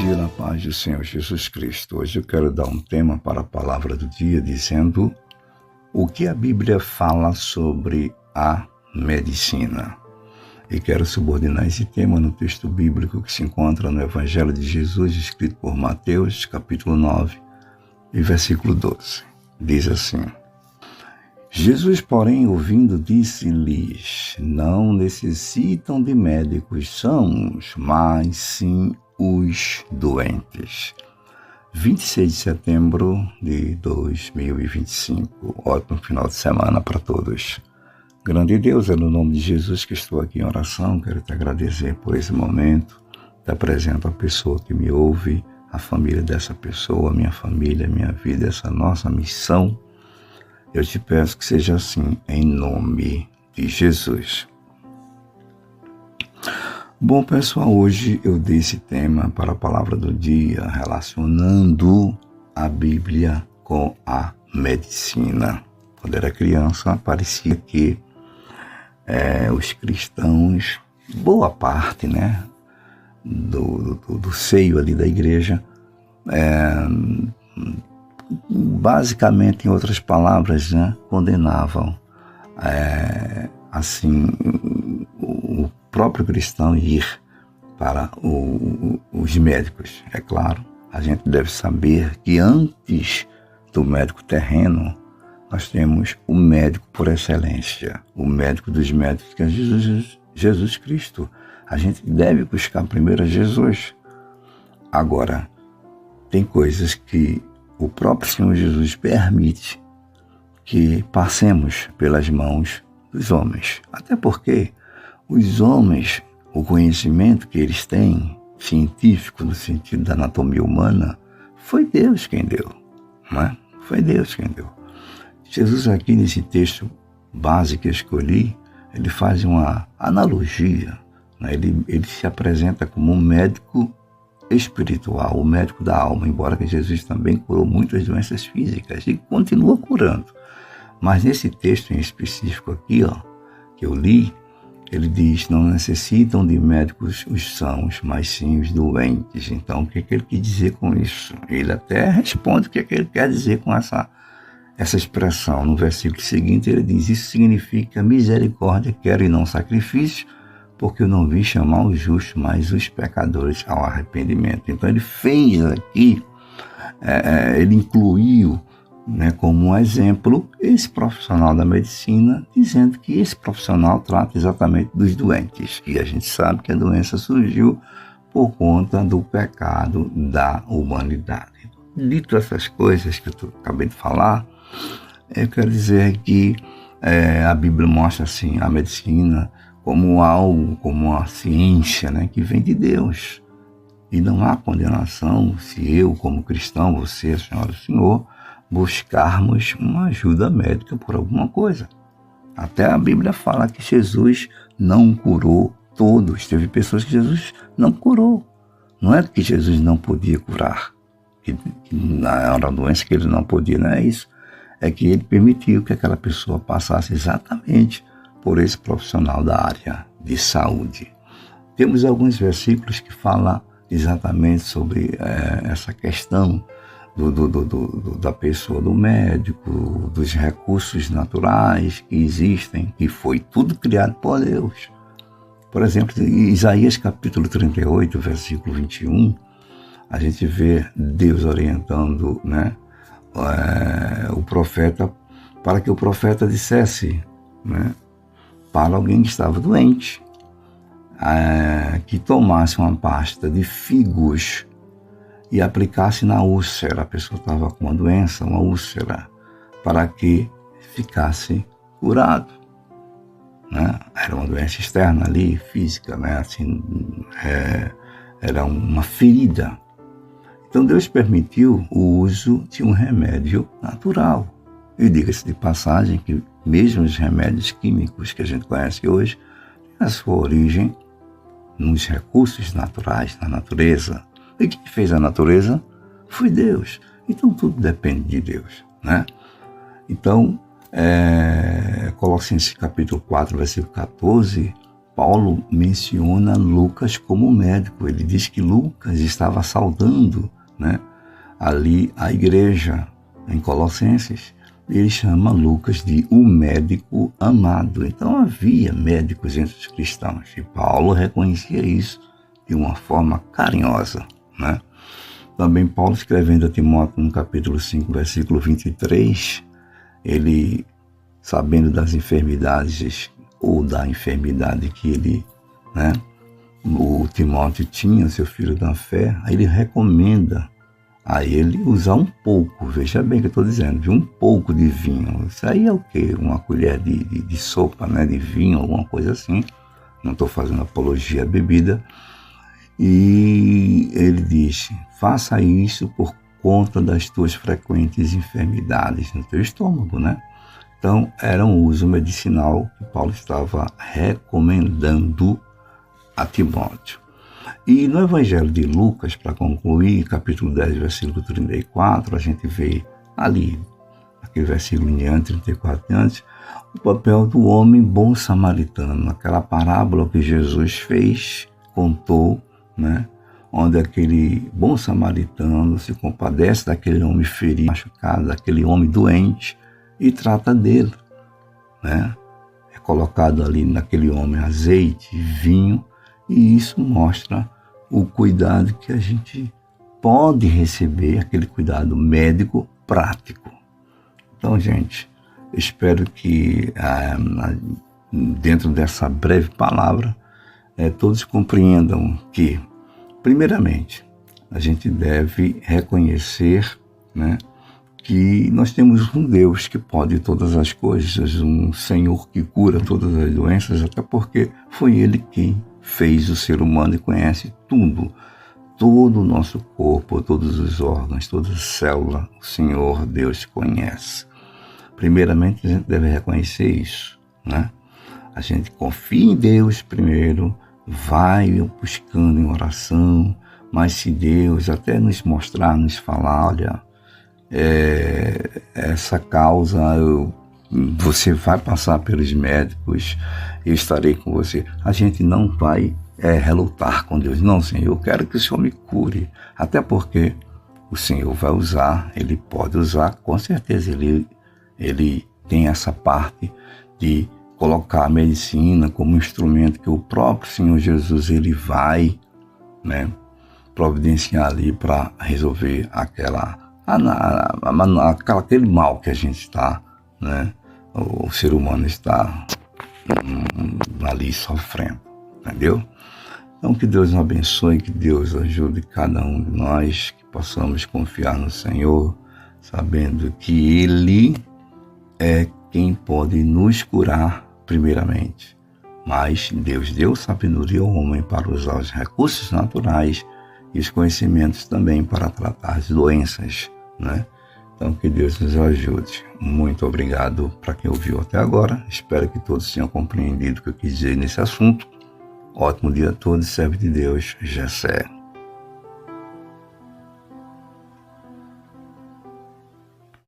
dia na paz do Senhor Jesus Cristo. Hoje eu quero dar um tema para a palavra do dia, dizendo o que a Bíblia fala sobre a medicina. E quero subordinar esse tema no texto bíblico que se encontra no Evangelho de Jesus, escrito por Mateus, capítulo 9, e versículo 12. Diz assim: Jesus, porém, ouvindo, disse-lhes: não necessitam de médicos sãos, mas sim os doentes. 26 de setembro de 2025. Ótimo final de semana para todos. Grande Deus, é no nome de Jesus que estou aqui em oração. Quero te agradecer por esse momento. Te apresento a pessoa que me ouve, a família dessa pessoa, minha família, minha vida, essa nossa missão. Eu te peço que seja assim, em nome de Jesus. Bom, pessoal, hoje eu dei esse tema para a palavra do dia, relacionando a Bíblia com a medicina. Quando era criança, parecia que os cristãos, boa parte, do seio ali da igreja, basicamente, em outras palavras, condenavam assim o próprio cristão ir para os médicos. É claro, a gente deve saber que antes do médico terreno, nós temos o médico por excelência, o médico dos médicos, que é Jesus Cristo. A gente deve buscar primeiro a Jesus. Agora, tem coisas que o próprio Senhor Jesus permite que passemos pelas mãos dos homens. Até porque os homens, o conhecimento que eles têm, científico no sentido da anatomia humana, foi Deus quem deu, não é? Foi Deus quem deu. Jesus aqui nesse texto básico que eu escolhi, ele faz uma analogia, né? Ele se apresenta como um médico espiritual, o médico da alma, embora que Jesus também curou muitas doenças físicas e continua curando. Mas nesse texto em específico aqui, que eu li, ele diz: não necessitam de médicos os sãos, mas sim os doentes. Então, o que ele quer dizer com isso? Ele até responde o que ele quer dizer com essa expressão. No versículo seguinte, ele diz: isso significa misericórdia, quero e não sacrifício, porque eu não vim chamar os justos, mas os pecadores ao arrependimento. Então ele fez aqui, ele incluiu, como um exemplo esse profissional da medicina, dizendo que esse profissional trata exatamente dos doentes. E a gente sabe que a doença surgiu por conta do pecado da humanidade. Dito essas coisas que eu acabei de falar, eu quero dizer que a Bíblia mostra assim a medicina como algo, como uma ciência, que vem de Deus. E não há condenação se eu, como cristão, você, a senhora, o senhor, buscarmos uma ajuda médica por alguma coisa. Até a Bíblia fala que Jesus não curou todos. Teve pessoas que Jesus não curou. Não é que Jesus não podia curar, que era uma doença que ele não podia, não é isso. É que ele permitiu que aquela pessoa passasse exatamente por esse profissional da área de saúde. Temos alguns versículos que falam exatamente sobre essa questão da pessoa, do médico, dos recursos naturais que existem, que foi tudo criado por Deus. Por exemplo, em Isaías capítulo 38, versículo 21, a gente vê Deus orientando o profeta, para que o profeta dissesse, para alguém que estava doente, que tomasse uma pasta de figos e aplicasse na úlcera. A pessoa estava com uma doença, uma úlcera, para que ficasse curado. Era uma doença externa ali, física, era uma ferida. Então Deus permitiu o uso de um remédio natural. E diga-se de passagem que mesmo os remédios químicos que a gente conhece hoje, têm a sua origem nos recursos naturais, na natureza. E quem fez a natureza foi Deus. Então tudo depende de Deus, Então, Colossenses capítulo 4, versículo 14, Paulo menciona Lucas como médico. Ele diz que Lucas estava saudando, né, ali a igreja em Colossenses. Ele chama Lucas de o médico amado. Então havia médicos entre os cristãos e Paulo reconhecia isso de uma forma carinhosa, né? Também Paulo, escrevendo a Timóteo no capítulo 5, versículo 23, ele, sabendo das enfermidades ou da enfermidade que ele, né, o Timóteo tinha, seu filho da fé, aí ele recomenda a ele usar um pouco, veja bem o que eu estou dizendo, um pouco de vinho. Isso aí é o quê? Uma colher de sopa, né, de vinho, alguma coisa assim. Não estou fazendo apologia à bebida. E ele disse, faça isso por conta das tuas frequentes enfermidades no teu estômago, né? Então, era um uso medicinal que Paulo estava recomendando a Timóteo. E no Evangelho de Lucas, para concluir, capítulo 10, versículo 34, a gente vê ali, aquele versículo em diante, 34 em diante, o papel do homem bom samaritano, aquela parábola que Jesus fez, contou, né, onde aquele bom samaritano se compadece daquele homem ferido, machucado, daquele homem doente e trata dele, né? É colocado ali naquele homem azeite, vinho, e isso mostra o cuidado que a gente pode receber, aquele cuidado médico prático. Então, gente, espero que dentro dessa breve palavra todos compreendam que, primeiramente, a gente deve reconhecer, né, que nós temos um Deus que pode todas as coisas, um Senhor que cura todas as doenças, até porque foi Ele quem fez o ser humano e conhece tudo, todo o nosso corpo, todos os órgãos, todas as células, o Senhor Deus conhece. Primeiramente, a gente deve reconhecer isso, né? A gente confia em Deus primeiro, vai buscando em oração, mas se Deus até nos mostrar, nos falar, olha, essa causa, você vai passar pelos médicos, eu estarei com você. A gente não vai relutar com Deus. Não, Senhor, eu quero que o Senhor me cure. Até porque o Senhor vai usar, Ele pode usar, com certeza Ele tem essa parte de colocar a medicina como instrumento que o próprio Senhor Jesus Ele vai, né, providenciar ali para resolver aquele mal que a gente está, né, o ser humano está ali sofrendo, entendeu? Então que Deus nos abençoe, que Deus ajude cada um de nós, que possamos confiar no Senhor, sabendo que Ele é quem pode nos curar primeiramente. Mas Deus deu sabedoria ao homem para usar os recursos naturais e os conhecimentos também para tratar as doenças, né? Então que Deus nos ajude. Muito obrigado para quem ouviu até agora. Espero que todos tenham compreendido o que eu quis dizer nesse assunto. Ótimo dia a todos. Servo de Deus, Jessé.